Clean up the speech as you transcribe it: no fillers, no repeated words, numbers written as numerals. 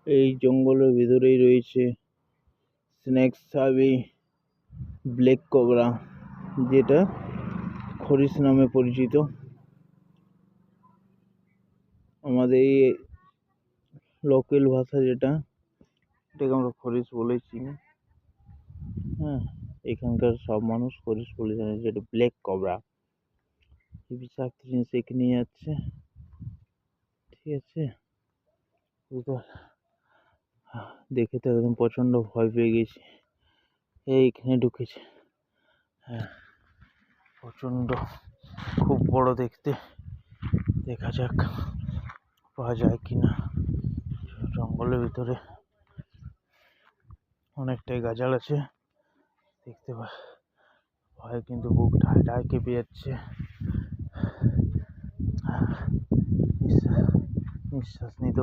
এই জঙ্গলের ভিতরেই রয়েছে স্নেক সাবি ব্ল্যাক কোবরা, যেটা খরিস নামে পরিচিত। আমাদের এই লোকাল ভাষা এটাকে আমরা খরিস বলেই চিনি। হ্যাঁ, এখানকার সব মানুষ খরিস বলে জানে, যেটা ব্ল্যাক কোবরা। এই বিষাক্ত জিনিস এখানে নিয়ে যাচ্ছে, ঠিক আছে। দেখে তো একদম প্রচন্ড ভয় পেয়ে গেছি। এইখানে ঢুকেছে, হ্যাঁ, প্রচন্ড, খুব বড় দেখতে। দেখা যাক পাওয়া যায় কিনা। জঙ্গলের ভিতরে অনেকটাই গাজাল আছে, দেখতে ভয় কিন্তু বুক ঢায় কেঁপে যাচ্ছে। নিঃশ্বাস নিতে